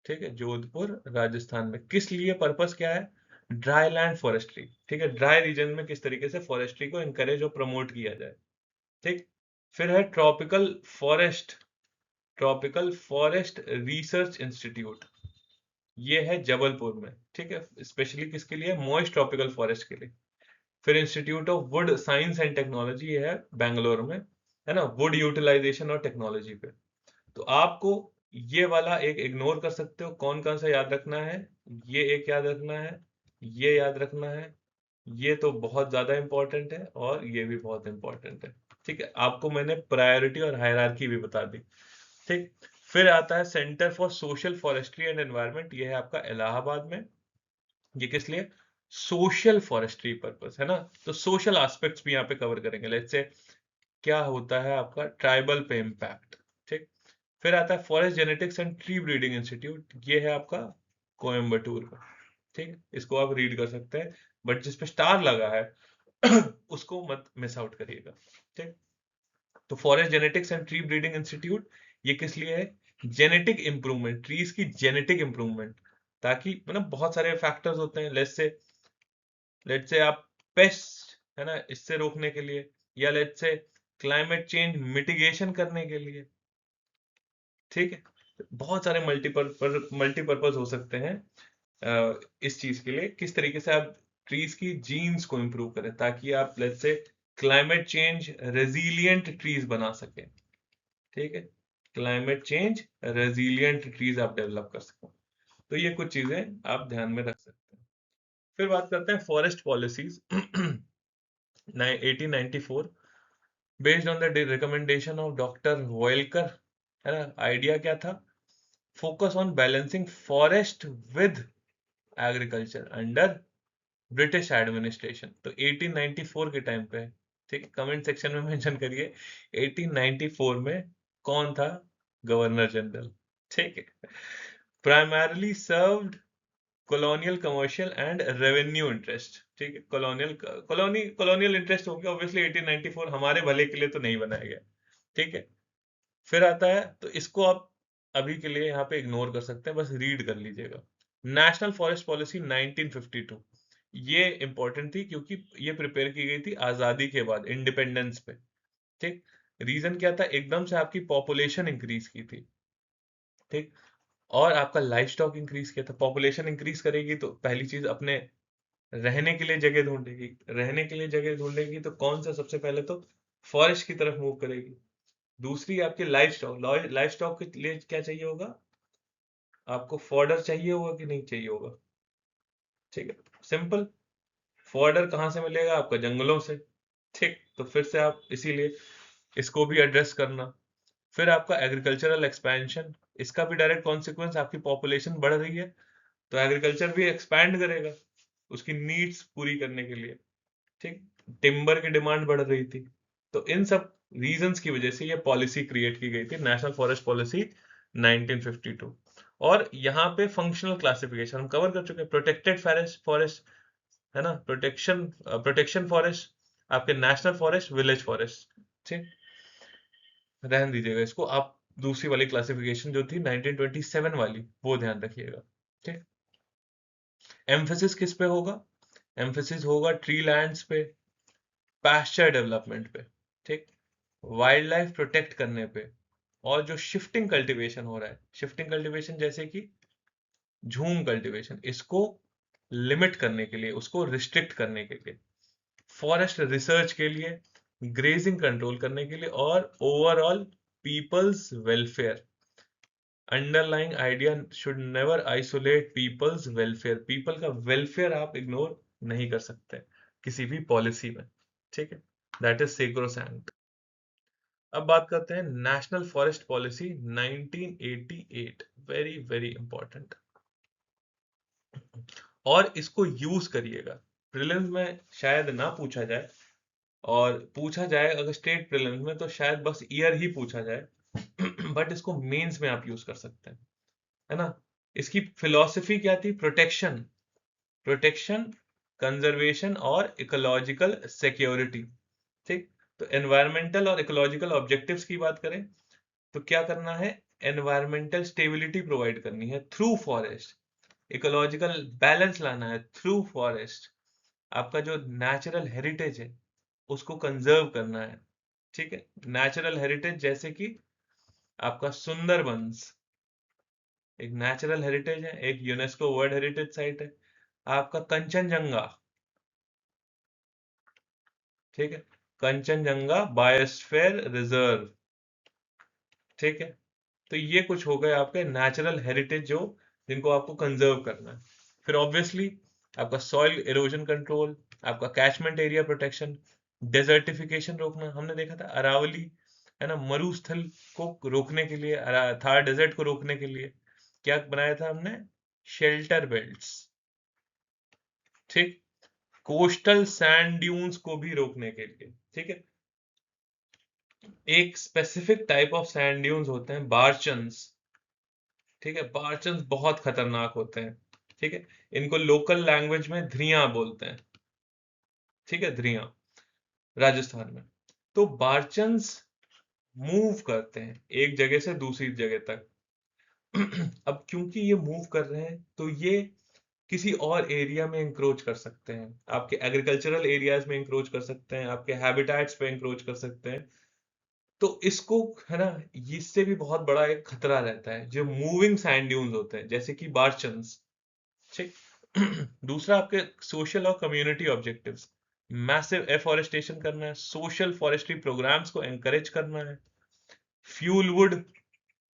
ठीक है, जोधपुर राजस्थान में। किस लिए? पर्पस क्या है? ड्राई लैंड फॉरेस्ट्री, ठीक है, ड्राई रीजन में किस तरीके से फॉरेस्ट्री को इंकरेज और प्रमोट किया जाए, ठीक। फिर है ट्रॉपिकल फॉरेस्ट रिसर्च इंस्टीट्यूट, ये है जबलपुर में, ठीक है, स्पेशली किसके लिए? मॉइस्ट ट्रॉपिकल फॉरेस्ट के लिए। फिर institute of would science and technology है बेंगलोर में, है ना, वुड यूटिलाइजेशन और टेक्नोलॉजी पे। तो आपको ये वाला एक इग्नोर कर सकते हो, कौन कौन सा याद रखना है? ये एक याद रखना है, ये याद रखना है, ये तो बहुत ज्यादा इंपॉर्टेंट है, और ये भी बहुत इंपॉर्टेंट है, ठीक है। आपको मैंने प्रायोरिटी और हायरार्की भी बता दी, ठीक। फिर आता है centre for social forestry and environment, ये है आपका इलाहाबाद में। ये किस लिए? सोशल फॉरेस्ट्री पर्पस, है ना। तो सोशल एस्पेक्ट्स भी यहाँ पे कवर करेंगे। लेट्स से क्या होता है आपका ट्राइबल पे इम्पैक्ट, ठीक। फिर आता है forest genetics and tree breeding institute, ये है आपका कोयम्बटूर का, ठीक है। इसको आप रीड कर सकते हैं, बट जिस पे स्टार लगा है उसको मत मिस आउट करिएगा, ठीक। तो forest genetics and tree breeding institute, ये किस लिए है? जेनेटिक इंप्रूवमेंट, ट्रीज की जेनेटिक इंप्रूवमेंट, ताकि मतलब बहुत सारे फैक्टर्स होते हैं, लेट्स से आप पेस्ट, है ना, इससे रोकने के लिए, या let's say climate change mitigation करने के लिए, ठीक है। बहुत सारे मल्टीपर्पज हो सकते हैं इस चीज के लिए, किस तरीके से आप ट्रीज की जीन्स को इंप्रूव करें ताकि आप let's say climate change resilient trees बना सकें, ठीक है। क्लाइमेट चेंज रेजिलियंट ट्रीज आप डेवलप कर सकें। तो ये कुछ चीजें आप ध्यान में रख सकते हैं। फिर बात करते हैं forest policies 1894, based on the recommendation of doctor Voelcker, है ना। आइडिया क्या था? Focus on balancing forest with agriculture under British administration. तो 1894 के टाइम पे, ठीक है, कमेंट सेक्शन में मेंशन करिए 1894 में कौन था गवर्नर जनरल, ठीक है। Primarily served colonial, commercial and revenue interest, ठीक है। कॉलोनियल इंटरेस्ट हो गया, ऑब्वियसली 1894 हमारे भले के लिए तो नहीं बनाया गया, ठीक है। फिर आता है, तो इसको आप अभी के लिए यहाँ पे इग्नोर कर सकते हैं, बस रीड कर लीजिएगा। नेशनल फॉरेस्ट पॉलिसी 1952, ये इंपॉर्टेंट थी क्योंकि ये प्रिपेयर की गई थी आजादी के बाद, इंडिपेंडेंस पे, ठीक। रीजन क्या था? एकदम से आपकी पॉपुलेशन इंक्रीज की थी, ठीक, और आपका लाइफ स्टॉक इंक्रीज किया था। पॉपुलेशन इंक्रीज करेगी तो पहली चीज अपने रहने के लिए जगह ढूंढेगी, रहने के लिए जगह ढूंढेगी तो कौन सा? सबसे पहले तो फॉरेस्ट की तरफ मूव करेगी। दूसरी आपकी लाइफ स्टॉक के लिए क्या चाहिए होगा? आपको फॉर्डर चाहिए होगा कि नहीं चाहिए होगा, ठीक है, सिंपल। फॉर्डर कहाँ से मिलेगा? आपका जंगलों से, ठीक। तो फिर से आप इसीलिए इसको भी एड्रेस करना। फिर आपका एग्रीकल्चरल एक्सपेंशन, इसका भी डायरेक्ट कॉन्सिक्वेंस, आपकी पॉपुलेशन बढ़ रही है तो एग्रीकल्चर भी एक्सपैंड करेगा उसकी नीड्स पूरी करने के लिए, ठीक। टिम्बर की डिमांड बढ़ रही थी। तो इन सब रीजंस की वजह से ये पॉलिसी क्रिएट की गई थी, नेशनल फॉरेस्ट पॉलिसी 1952। और यहाँ पे फंक्शनल क्लासिफिकेशन हम कवर कर चुके हैं। प्रोटेक्टेड फॉरेस्ट, है ना, प्रोटेक्शन फॉरेस्ट, आपके नेशनल फॉरेस्ट, विलेज फॉरेस्ट, ठीक। रहन दीजिएगा इसको, आप दूसरी वाली क्लासिफिकेशन जो थी 1927 वाली वो ध्यान रखिएगा, ठीक। एम्फेसिस किस पे होगा? एम्फेसिस होगा ट्री लैंड्स पे, पास्चर डेवलपमेंट पे, ठीक, वाइल्ड लाइफ प्रोटेक्ट करने पे, और जो शिफ्टिंग कल्टीवेशन हो रहा है, शिफ्टिंग कल्टीवेशन जैसे कि झूम कल्टीवेशन, इसको लिमिट करने के लिए, उसको रिस्ट्रिक्ट करने के लिए, फॉरेस्ट रिसर्च के लिए, ग्रेजिंग कंट्रोल करने के लिए, और overall people's welfare. Underlying idea should never isolate people's welfare, people का वेलफेयर आप इग्नोर नहीं कर सकते किसी भी पॉलिसी में, ठीक है, दैट इज सेक्रोसैंक्ट। अब बात करते हैं national forest policy 1988, very very important, और इसको यूज करिएगा। प्रीलिम्स में शायद ना पूछा जाए, और पूछा जाए अगर स्टेट प्रीलिम्स में तो शायद बस ईयर ही पूछा जाए, बट इसको मेंस में आप यूज कर सकते हैं, है ना। इसकी फिलॉसफी क्या थी? प्रोटेक्शन, प्रोटेक्शन, कंजर्वेशन और इकोलॉजिकल सिक्योरिटी, ठीक। तो एनवायरमेंटल और इकोलॉजिकल ऑब्जेक्टिव्स की बात करें तो क्या करना है? एनवायरमेंटल स्टेबिलिटी प्रोवाइड करनी है थ्रू फॉरेस्ट, इकोलॉजिकल बैलेंस लाना है थ्रू फॉरेस्ट, आपका जो नेचुरल हेरिटेज है उसको कंजर्व करना है, ठीक है। नेचुरल हेरिटेज जैसे कि आपका सुंदरबंस एक नेचुरल हेरिटेज है, एक यूनेस्को वर्ल्ड हेरिटेज साइट है। आपका कंचनजंगा, ठीक है, कंचनजंगा बायोस्फीयर रिजर्व, ठीक है। तो ये कुछ हो गए आपके नेचुरल हेरिटेज जो जिनको आपको कंजर्व करना है। फिर ऑब्वियसली आपका सॉइल इरोजन कंट्रोल, आपका कैचमेंट एरिया प्रोटेक्शन, डेजर्टिफिकेशन रोकना, हमने देखा था अरावली, है ना, मरुस्थल को रोकने के लिए, थार डेजर्ट को रोकने के लिए क्या बनाया था हमने? शेल्टर बेल्ट्स, ठीक, कोस्टल सैंड ड्यून्स को भी रोकने के लिए, ठीक है। एक specific type of sand dunes होते हैं बार्चन्स, ठीक है, बार्चन्स बहुत खतरनाक होते हैं, ठीक है। इनको लोकल लैंग्वेज में धरिया बोलते हैं, ठीक है, धरिया, राजस्थान में। तो बार्चन्स मूव करते हैं एक जगह से दूसरी जगह तक। अब क्योंकि ये मूव कर रहे हैं तो ये किसी और एरिया में इंक्रोच कर सकते हैं, आपके एग्रीकल्चरल एरियाज में इंक्रोच कर सकते हैं, आपके हैबिटेट्स पे इंक्रोच कर सकते हैं। तो इसको, है ना, इससे भी बहुत बड़ा एक खतरा रहता है जो मूविंग सैंड ड्यून्स होते हैं जैसे कि बार्चन्स, ठीक। दूसरा आपके सोशल और कम्युनिटी ऑब्जेक्टिव्स, मैसिव एफॉरेस्टेशन करना है, सोशल फॉरेस्ट्री प्रोग्राम्स को एनकरेज करना है, फ्यूल वुड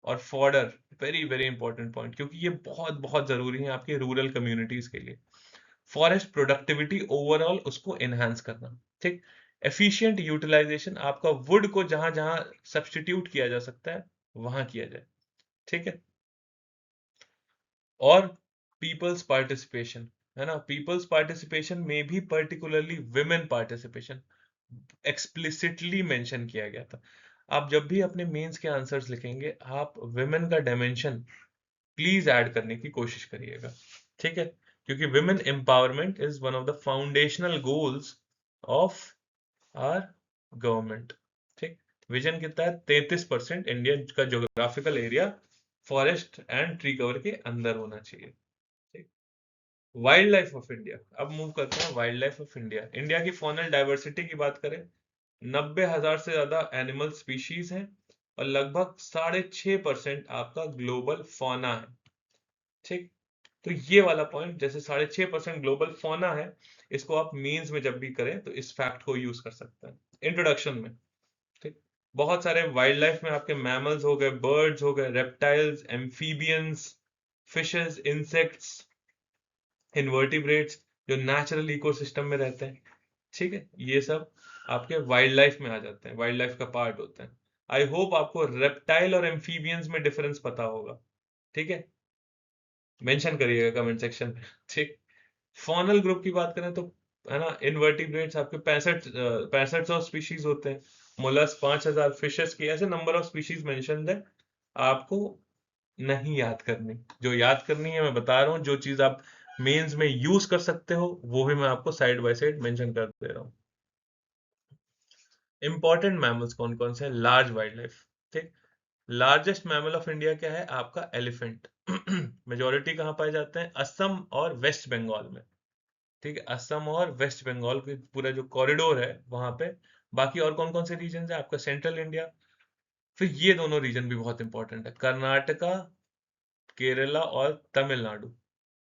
और fodder, very very important point, क्योंकि ये बहुत बहुत जरूरी है आपके रूरल कम्युनिटीज के लिए। फॉरेस्ट प्रोडक्टिविटी ओवरऑल उसको एनहांस करना, ठीक। एफिशिएंट यूटिलाइजेशन, आपका वुड को जहां जहां सब्सटीट्यूट किया जा सकता है वहां किया जाए, ठीक है। और पीपल्स पार्टिसिपेशन, है ना, पीपल्स पार्टिसिपेशन में भी particularly women participation explicitly mention किया गया था। आप जब भी अपने मेंस के आंसर्स लिखेंगे आप विमेन का डायमेंशन प्लीज ऐड करने की कोशिश करिएगा, ठीक है, क्योंकि women empowerment is one of the foundational goals of our government, ठीक। विजन कितना है? 33% इंडिया का geographical area forest and tree cover के अंदर होना चाहिए, ठीक। वाइल्ड लाइफ ऑफ इंडिया, अब मूव करते हैं wildlife of India. India की फॉनल डाइवर्सिटी की बात करें, 90,000 से ज्यादा एनिमल स्पीशीज हैं, और लगभग 6.5% आपका ग्लोबल फौना है, ठीक। तो ये वाला पॉइंट, जैसे 6.5% ग्लोबल फौना है, इसको आप मीन्स में जब भी करें तो इस फैक्ट को यूज कर सकते हैं इंट्रोडक्शन में, ठीक। बहुत सारे वाइल्ड लाइफ में आपके मैमल्स हो गए, बर्ड्स हो गए, reptiles, amphibians, fishes, insects, invertebrates जो नेचुरल इकोसिस्टम में रहते हैं, ठीक है, ये सब आपके वाइल्ड लाइफ में आ जाते हैं, वाइल्ड लाइफ का पार्ट होते हैं। आई होप आपको रेप्टाइल और एम्फीबियंस में डिफरेंस पता होगा, ठीक है, मेंशन करिएगा कमेंट सेक्शन में, ठीक। फॉनल ग्रुप की बात करें तो, है ना, इनवर्टिब्रेट्स आपके 6500 स्पीशीज होते हैं, मोलस्क 5000, फिशेस की, ऐसे नंबर ऑफ स्पीशीज मेंशन्ड है। आपको नहीं याद करनी, जो याद करनी है मैं बता रहा हूँ, जो चीज आप मेंस में यूज कर सकते हो वो भी मैं आपको साइड बाय साइड मेंशन कर दे रहा हूँ। इंपॉर्टेंट मैमल्स कौन कौन से हैं? लार्ज वाइल्ड लाइफ, ठीक। लार्जेस्ट मैमल ऑफ इंडिया क्या है? आपका एलिफेंट। मेजोरिटी कहाँ पाए जाते हैं? असम और वेस्ट बंगाल में, ठीक है, असम और वेस्ट बंगाल के पूरा जो कॉरिडोर है वहां पे। बाकी और कौन कौन से रीजन है आपका, सेंट्रल इंडिया। फिर ये दोनों रीजन भी बहुत इंपॉर्टेंट है, कर्नाटका, केरला और तमिलनाडु।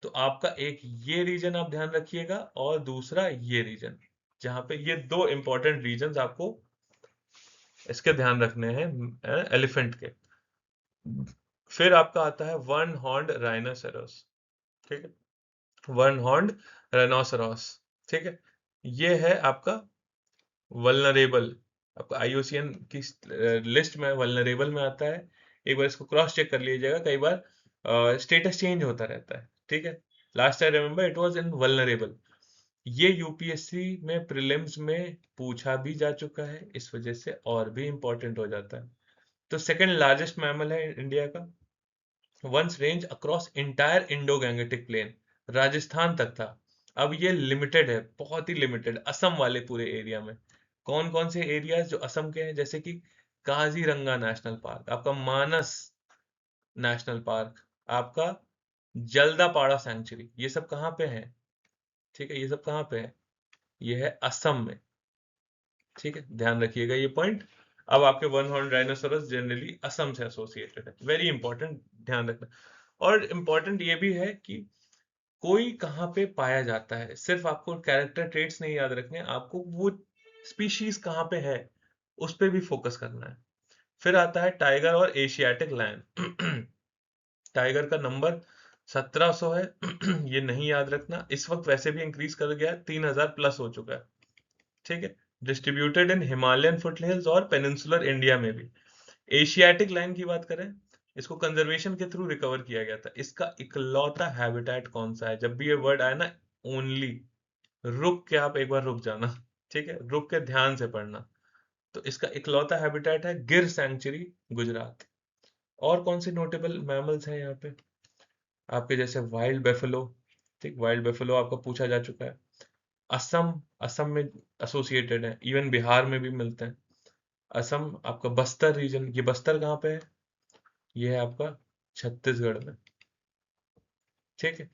तो आपका एक ये रीजन आप ध्यान रखिएगा, और दूसरा ये रीजन, जहां पे ये दो इंपॉर्टेंट रीजन आपको इसके ध्यान रखने हैं एलिफेंट के। फिर आपका आता है वन हॉर्न्ड राइनोसेरस। ठीक है, वन हॉर्न्ड राइनोसेरस। ठीक है, ये है आपका वल्नरेबल, आपका आईयूसीएन की लिस्ट में वल्नरेबल में आता है। एक बार इसको क्रॉस चेक कर लीजिएगा, कई बार स्टेटस चेंज होता रहता है। ठीक है, last I remember it was in vulnerable. ये यूपीएससी में प्रीलिम्स में पूछा भी जा चुका है, इस वजह से और भी इंपॉर्टेंट हो जाता है। तो सेकंड लार्जेस्ट मैमल है इंडिया का, once range across entire Indo Gangetic plain, Rajasthan तक था। अब ये लिमिटेड है, बहुत ही लिमिटेड, असम वाले पूरे एरिया में। कौन कौन से एरियाज जो असम के हैं, जैसे कि काजीरंगा नेशनल पार्क, आपका मानस नेशनल पार्क, आपका जल्दापाड़ा सैंक्चुरी, ये सब कहाँ पे है। ठीक है, ये सब कहाँ पे है, ये है असम में। ठीक है, ध्यान रखिएगा ये पॉइंट। अब आपके one horn rhinoceros generally Assam से एसोसिएटेड है, वेरी इंपॉर्टेंट, ध्यान रखना। और इंपॉर्टेंट ये भी है कि कोई कहाँ पे पाया जाता है, सिर्फ आपको कैरेक्टर ट्रेट्स नहीं याद रखने, आपको वो स्पीशीज कहाँ पे है उस पे भी फोकस करना है। फिर आता है टाइगर और एशियाटिक लायन। टाइगर का नंबर 1700 है। ये नहीं याद रखना, इस वक्त वैसे भी इंक्रीज कर गया है, 3000 प्लस हो चुका है। ठीक है, डिस्ट्रीब्यूटेड इन हिमालयन फुटहिल्स और पेनिनसुलर इंडिया में भी। एशियाटिक लाइन की बात करें, इसको कंजर्वेशन के थ्रू रिकवर किया गया था। इसका इकलौता हैबिटेट कौन सा है, जब भी ये वर्ड आए ना, ओनली रुक के आप एक बार रुक जाना। ठीक है, रुक के ध्यान से पढ़ना। तो इसका इकलौता हैबिटेट है गिर सैंक्चुरी, गुजरात। और कौन से नोटेबल मैमल्स हैं यहाँ पे, आपके जैसे वाइल्ड बेफलो। ठीक, वाइल्ड बेफलो आपका पूछा जा चुका है। असम, असम में एसोसिएटेड है, इवन बिहार में भी मिलते हैं। असम आपका बस्तर रीजन, ये बस्तर कहाँ पे है, ये है आपका छत्तीसगढ़ में। ठीक है,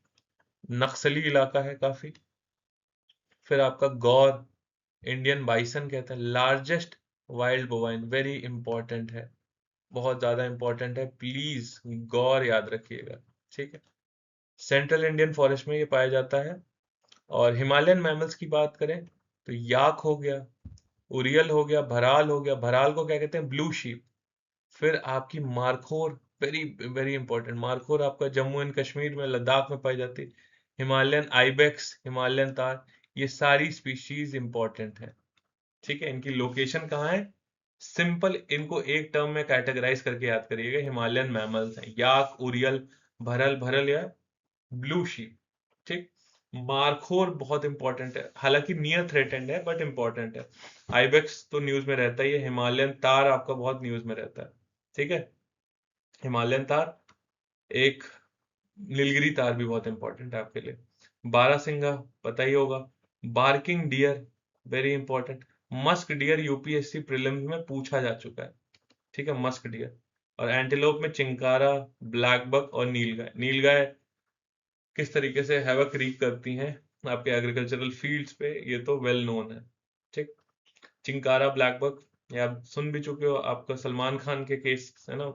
नक्सली इलाका है काफी। फिर आपका गौर, इंडियन बाइसन कहते हैं, largest wild bovine, very important है, बहुत ज्यादा इंपॉर्टेंट है, प्लीज गौर याद रखिएगा। ठीक है, सेंट्रल इंडियन फॉरेस्ट में ये पाया जाता है। और हिमालयन मैमल्स की बात करें तो याक हो गया, उरियल हो गया, भराल हो गया, भराल को क्या कहते हैं, ब्लू शीप। फिर आपकी markhor, very very important, markhor आपका जम्मू एंड कश्मीर में, लद्दाख में पाई जाती है। हिमालयन आइबेक्स, हिमालयन तार, ये सारी स्पीशीज इंपॉर्टेंट है। ठीक है, इनकी लोकेशन कहाँ है, सिंपल इनको एक टर्म में कैटेगराइज करके याद करिएगा, हिमालयन मैमल्स हैं याक, उरियल, भरल, भरल या ब्लू शीप। ठीक, मारखोर बहुत इंपॉर्टेंट है, हालांकि नियर थ्रेटेंड है बट इंपॉर्टेंट है। आइबेक्स तो न्यूज में रहता ही है, हिमालयन तार आपका बहुत न्यूज में रहता है। ठीक है, हिमालयन तार, एक नीलगिरी तार भी बहुत इंपॉर्टेंट है आपके लिए। बारहसिंगा पता ही होगा। Barking deer, very important. Musk deer UPSC prelims में पूछा जा चुका है। ठीक है, मस्क डियर। और एंटीलोप में चिंकारा, ब्लैक बक और नीलगाय। नीलगाय किस तरीके से हैवक रीप करती हैं आपके एग्रीकल्चरल फील्ड्स पे, ये तो वेल नोन है। ठीक, चिंकारा, ब्लैक बक, या आप सुन भी चुके हो, आपका सलमान खान के केस है ना।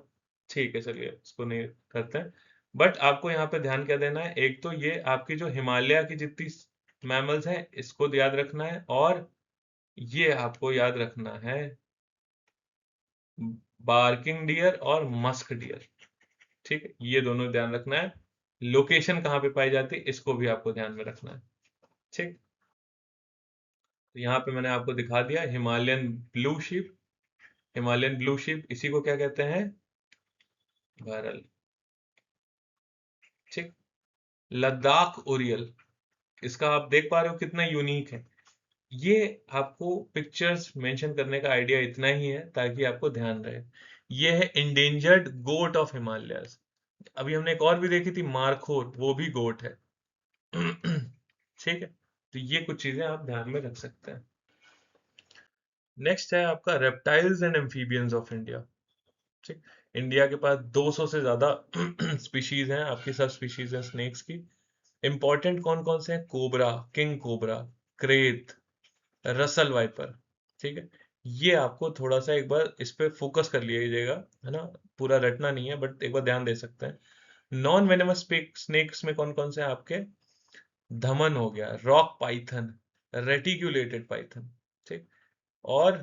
ठीक है, चलिए इसको नहीं करते हैं। बट आपको यहाँ पे ध्यान क्या देना है, एक तो ये आपकी जो हिमालय की जितनी मैमल्स हैं इसको याद रखना है, और ये आपको याद रखना है बार्किंग डियर और मस्क डियर। ठीक है, ये दोनों ध्यान रखना है। लोकेशन कहाँ पे पाई जाती है इसको भी आपको ध्यान में रखना है। ठीक, तो यहाँ पे मैंने आपको दिखा दिया Himalayan blue sheep. Himalayan blue sheep इसी को क्या कहते हैं, भरल। ठीक, लद्दाख ओरियल, इसका आप देख पा रहे हो कितना यूनिक है। ये आपको पिक्चर्स मेंशन करने का आइडिया इतना ही है ताकि आपको ध्यान रहे। ये है इंडेंजर्ड गोट ऑफ हिमालयस। अभी हमने एक और भी देखी थी मारखोर, वो भी गोट है। ठीक है, तो ये कुछ चीजें आप ध्यान में रख सकते हैं। नेक्स्ट है आपका reptiles and amphibians of India. ठीक, इंडिया के पास 200 से ज्यादा स्पीशीज हैं, आपकी सब स्पीशीज हैं स्नेक्स की। इंपॉर्टेंट कौन कौन से हैं? Cobra, king cobra, krait, Russell viper, ठीक है। ये आपको थोड़ा सा एक बार इस पे फोकस कर लीजिएगा, है ना, पूरा रटना नहीं है बट एक बार ध्यान दे सकते हैं। नॉन वेनेमस स्नेक्स में कौन कौन से हैं आपके? धमन हो गया, रॉक पाइथन, रेटिक्यूलेटेड पाइथन, ठीक। और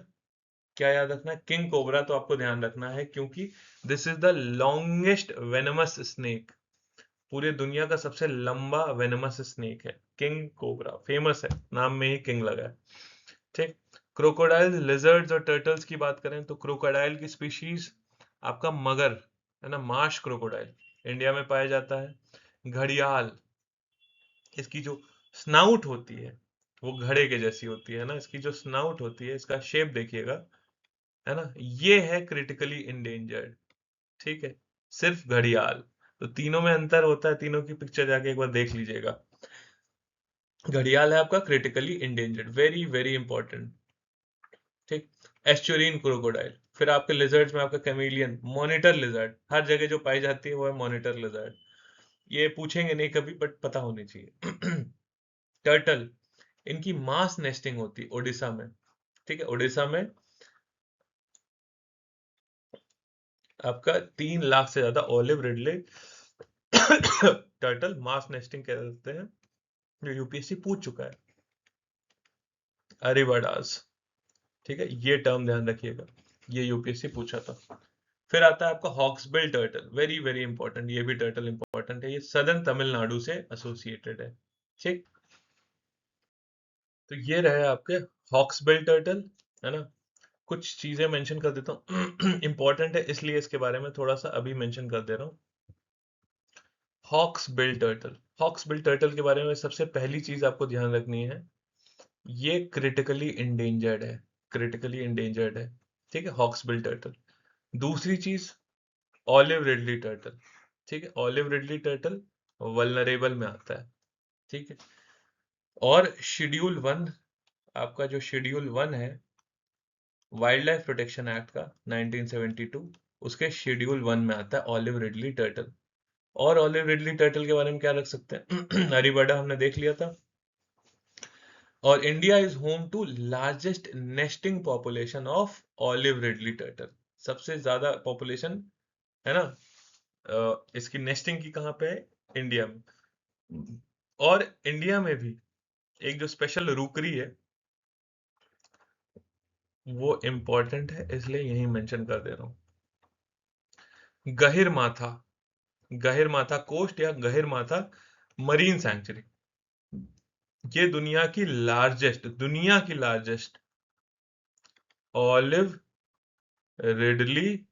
क्या याद रखना है? किंग कोबरा तो आपको ध्यान रखना है क्योंकि this is the longest venomous snake, पूरी दुनिया का सबसे लंबा वेनमस स्नेक है किंग कोबरा, फेमस है, नाम में ही किंग लगा है, ठीक। क्रोकोडाइल, लिजर्ड्स और टर्टल्स की बात करें तो क्रोकोडाइल की स्पीशीज आपका मगर, है ना, मार्श क्रोकोडाइल इंडिया में पाया जाता है। घड़ियाल, इसकी जो स्नाउट होती है वो घड़े के जैसी होती है ना, इसकी जो स्नाउट होती है, इसका शेप देखिएगा, है ना, ये है क्रिटिकली इंडेंजर्ड, ठीक है, सिर्फ घड़ियाल। तो तीनों में अंतर होता है, तीनों की पिक्चर जाके एक बार देख लीजिएगा। घड़ियाल है आपका critically endangered, very very important, ठीक। एस्चुरिन क्रोकोडाइल, फिर आपके लिजर्ड्स में आपका कैमेलियन, मॉनिटर लिजर्ड, हर जगह जो पाई जाती है वो है मॉनिटर लिजर्ड, ये पूछेंगे नहीं कभी बट पता होनी चाहिए। टर्टल, इनकी मास नेस्टिंग होती है ओडिशा में, ठीक है, ओडिशा में आपका 3 लाख से ज्यादा ऑलिव रिडले टर्टल मास नेस्टिंग कहते हैं, जो यूपीएससी पूछ चुका है, अरिबाडास, ठीक है, ये टर्म ध्यान रखिएगा, ये यूपीएससी पूछा था। फिर आता है आपका hawksbill turtle, very very important, ये भी टर्टल इंपॉर्टेंट है, ये सदर्न तमिलनाडु से एसोसिएटेड है, ठीक। तो ये रहे आपके हॉक्सबिल टर्टल, है ना। कुछ चीजें मेंशन कर देता हूँ इंपॉर्टेंट है इसलिए इसके बारे में थोड़ा सा अभी मेंशन कर दे रहा हूँ। Hawksbill turtle, hawksbill turtle के बारे में सबसे पहली चीज आपको ध्यान रखनी है, ये क्रिटिकली इंडेंजर्ड है, क्रिटिकली इंडेंजर्ड है, ठीक है, हॉक्स बिल टर्टल। दूसरी चीज ऑलिव रिडली टर्टल, ठीक है, ऑलिव रिडली टर्टल वल्नरेबल में आता है, ठीक है। और शेड्यूल 1, आपका जो शेड्यूल 1 है वाइल्ड लाइफ प्रोटेक्शन एक्ट का 1972, उसके शेड्यूल 1 में आता है ऑलिव रिडली टर्टल। और ऑलिव रिडली टर्टल के बारे में क्या रख सकते हैं? अरीबर्डा हमने देख लिया था। और India is home to largest nesting population of olive ridley turtle, सबसे ज्यादा पॉपुलेशन, है ना, इसकी नेस्टिंग की कहाँ पे है? इंडिया में। और इंडिया में भी एक जो स्पेशल रूकरी है वो इंपॉर्टेंट है, इसलिए यही मेंशन कर दे रहा हूं। गहिर माथा, गहिर माथा कोस्ट या गहिर माथा मरीन सैंक्चुरी, ये दुनिया की लार्जेस्ट ऑलिव रिडली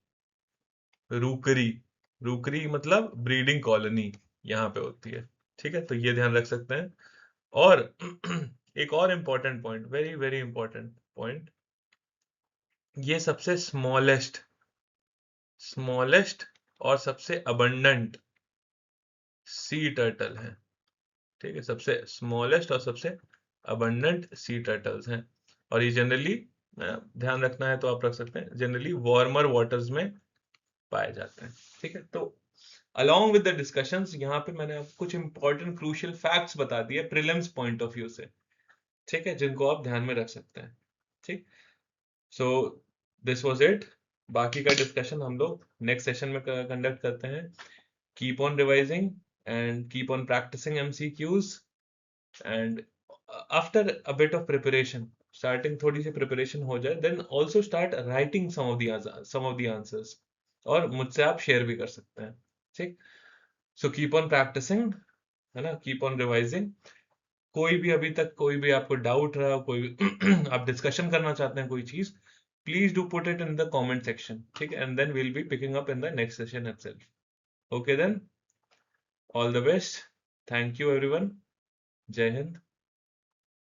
रूकरी, रूकरी मतलब ब्रीडिंग कॉलोनी यहाँ पे होती है, ठीक है, तो ये ध्यान रख सकते हैं। और एक और important point, very very important point, ये सबसे स्मॉलेस्ट और सबसे अबंडेंट सी टर्टल है, ठीक है, सबसे स्मॉलेस्ट और सबसे अबंडेंट सी टर्टल्स हैं। और ये जनरली, ध्यान रखना है तो आप रख सकते हैं, जनरली वार्मर वाटर्स में पाए जाते हैं, ठीक है। तो अलॉन्ग विद द डिस्कशंस यहाँ पे मैंने आपको कुछ इंपॉर्टेंट क्रूशियल फैक्ट्स बता दिए प्रीलिम्स पॉइंट ऑफ व्यू से, ठीक है, जिनको आप ध्यान में रख सकते हैं, ठीक। सो दिस वाज इट, बाकी का डिस्कशन हम लोग नेक्स्ट सेशन में कंडक्ट करते हैं। Keep on revising and keep on practising MCQs, and after a bit of preparation, starting थोड़ी सी प्रिपरेशन हो जाए, then also start writing some of the answers, और मुझसे आप शेयर भी कर सकते हैं, ठीक। सो कीप ऑन प्रैक्टिसिंग, है ना, कीप ऑन रिवाइजिंग। कोई भी अभी तक कोई भी आपको डाउट रहा, कोई भी आप डिस्कशन करना चाहते हैं कोई चीज, please do put it in the comment section, ठीक है, and then we'll be picking up in the next session itself. Okay then, all the best, thank you everyone, जय हिंद।